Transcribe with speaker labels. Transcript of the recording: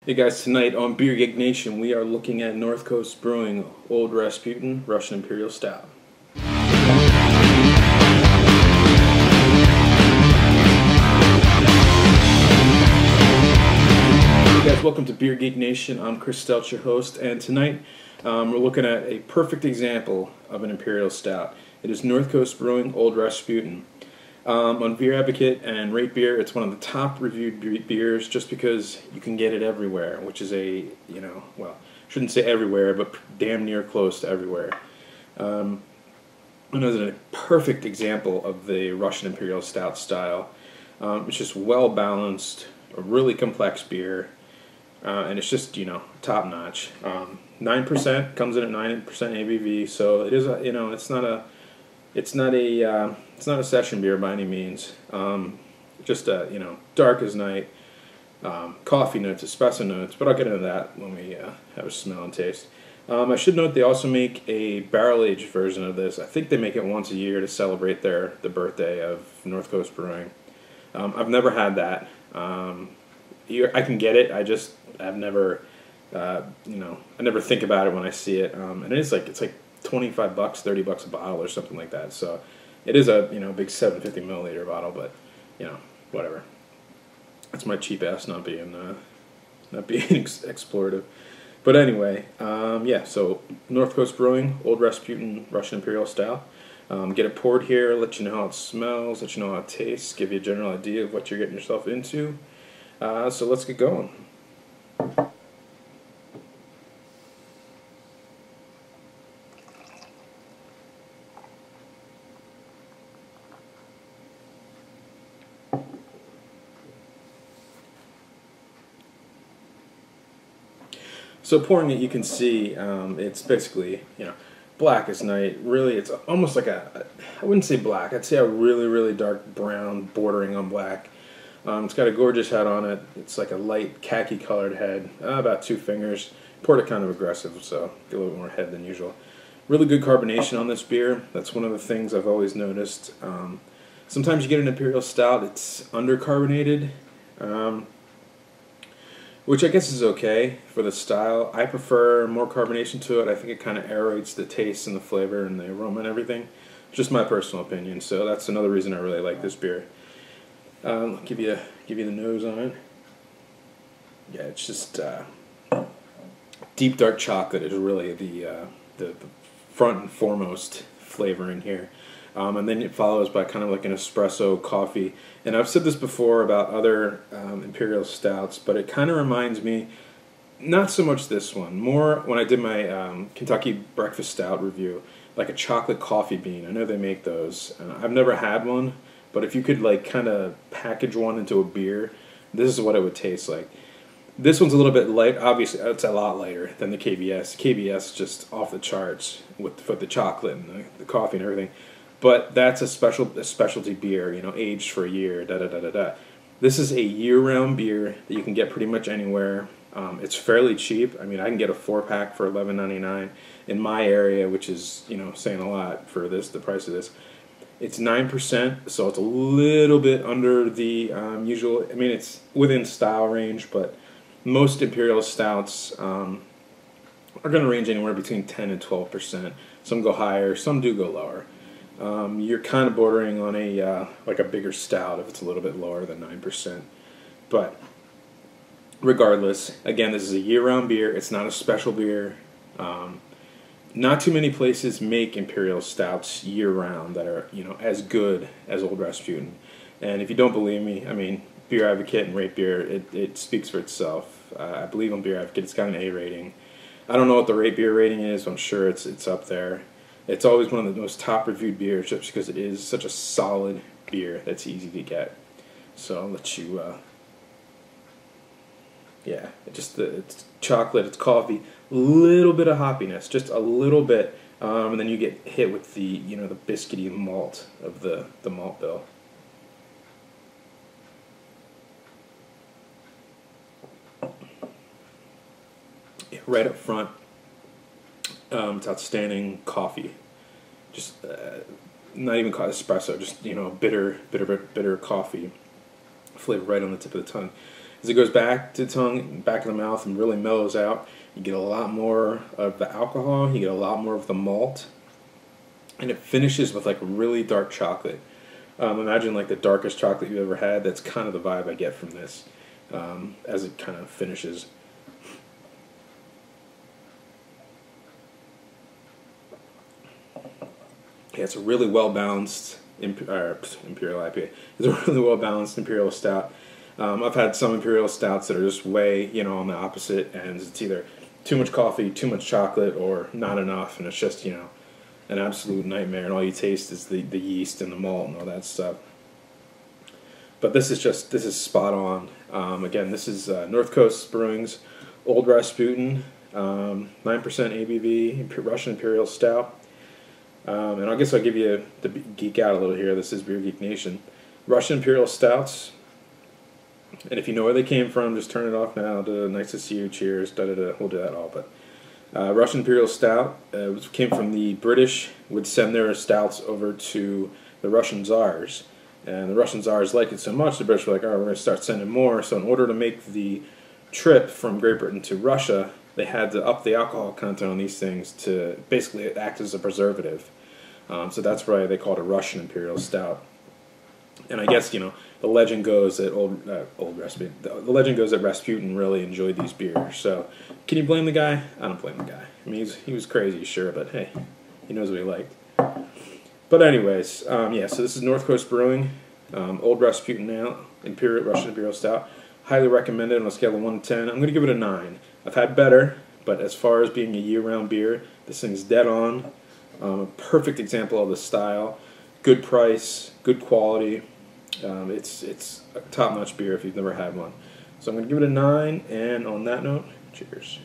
Speaker 1: Hey guys, tonight on Beer Geek Nation, we are looking at North Coast Brewing Old Rasputin Russian Imperial Stout. Hey guys, welcome to Beer Geek Nation. I'm Chris Stout, your host, and tonight we're looking at a perfect example of an Imperial Stout. It is North Coast Brewing Old Rasputin. On Beer Advocate and Rate Beer, it's one of the top reviewed beers just because you can get it everywhere, which is well, shouldn't say everywhere, but damn near close to everywhere. And it's a perfect example of the Russian Imperial Stout style. It's just well balanced, a really complex beer, and it's just, top notch. 9% comes in at 9% ABV, so it is it's not a session beer by any means. Just dark as night, coffee notes, espresso notes, but I'll get into that when we have a smell and taste. I should note they also make a barrel-aged version of this. I think they make it once a year to celebrate the birthday of North Coast Brewing. I've never had that. I can get it. I've never, I never think about it when I see it. And it's like $25, $30 a bottle or something like that. So it is a big 750 milliliter bottle, but whatever. That's my cheap ass not being explorative. But anyway, so North Coast Brewing Old Rasputin Russian Imperial Stout. Get it poured here, let you know how it smells, let you know how it tastes, give you a general idea of what you're getting yourself into. So let's get going. So pouring it, you can see it's basically, black as night. Really, it's almost like I wouldn't say black, I'd say a really, really dark brown bordering on black. It's got a gorgeous head on it. It's like a light khaki colored head, about 2 fingers. Poured it kind of aggressive, so get a little bit more head than usual. Really good carbonation on this beer. That's one of the things I've always noticed. Sometimes you get an Imperial Stout, it's undercarbonated. Which I guess is okay for the style. I prefer more carbonation to it. I think it kind of aerates the taste and the flavor and the aroma and everything. Just my personal opinion. So that's another reason I really like this beer. I'll give you the nose on it. Yeah, it's just deep dark chocolate is really the front and foremost flavor in here. And then it follows by kind of like an espresso coffee. And I've said this before about other Imperial Stouts, but it kind of reminds me, not so much this one, more when I did my Kentucky Breakfast Stout review, like a chocolate coffee bean. I know they make those. I've never had one, but if you could kind of package one into a beer, this is what it would taste like. This one's a little bit light. Obviously, it's a lot lighter than the KBS. KBS just off the charts with the chocolate and the coffee and everything. But that's a specialty beer, aged for a year, da-da-da-da-da. This is a year-round beer that you can get pretty much anywhere. It's fairly cheap. I mean, I can get a 4-pack for $11.99 in my area, which is, saying a lot for the price of this. It's 9%, so it's a little bit under the usual. I mean, it's within style range, but most Imperial Stouts are going to range anywhere between 10 and 12%. Some go higher, some do go lower. You're kind of bordering on like a bigger stout if it's a little bit lower than 9%. But regardless, again, this is a year-round beer. It's not a special beer. Not too many places make Imperial Stouts year-round that are as good as Old Rasputin. And if you don't believe me, I mean, Beer Advocate and Rate Beer, it speaks for itself. I believe on Beer Advocate it's got an A rating. I don't know what the Rate Beer rating is. I'm sure it's up there. It's always one of the most top-reviewed beers just because it is such a solid beer that's easy to get. So I'll let you, it's chocolate, it's coffee, a little bit of hoppiness, just a little bit, and then you get hit with the, the biscuity malt of the malt bill. Yeah, right up front. It's outstanding coffee, just not even espresso, just bitter coffee flavor right on the tip of the tongue. As it goes back to the tongue, back to the mouth, and really mellows out, you get a lot more of the alcohol, you get a lot more of the malt, and it finishes with like really dark chocolate. Imagine like the darkest chocolate you've ever had. That's kind of the vibe I get from this as it kind of finishes. Yeah, it's a really well balanced Imperial IPA. It's a really well balanced Imperial Stout. I've had some Imperial Stouts that are just way, on the opposite ends. It's either too much coffee, too much chocolate, or not enough, and it's just, an absolute nightmare, and all you taste is the yeast and the malt and all that stuff. But this is spot on. Again, this is North Coast Brewing's Old Rasputin, 9% ABV, Russian Imperial Stout. And I guess I'll give you the geek out a little here. This is Beer Geek Nation. Russian Imperial Stouts. And if you know where they came from, just turn it off now. Nice to see you. Cheers. We'll do that all. But Russian Imperial Stout came from the British. Would send their stouts over to the Russian Tsars. And the Russian Tsars liked it so much, the British were like, all right, we're going to start sending more. So in order to make the trip from Great Britain to Russia, they had to up the alcohol content on these things to basically act as a preservative. So that's why they called it a Russian Imperial Stout. And I guess, the legend goes that the legend goes that Rasputin really enjoyed these beers. So can you blame the guy? I don't blame the guy. I mean, he was crazy, sure, but hey, he knows what he liked. But anyways, so this is North Coast Brewing, Old Rasputin now, Russian Imperial Stout. Highly recommended on a scale of 1 to 10. I'm going to give it a 9. I've had better, but as far as being a year-round beer, this thing's dead on. A perfect example of the style. Good price, good quality. It's a top-notch beer if you've never had one. So I'm going to give it a 9, and on that note, cheers.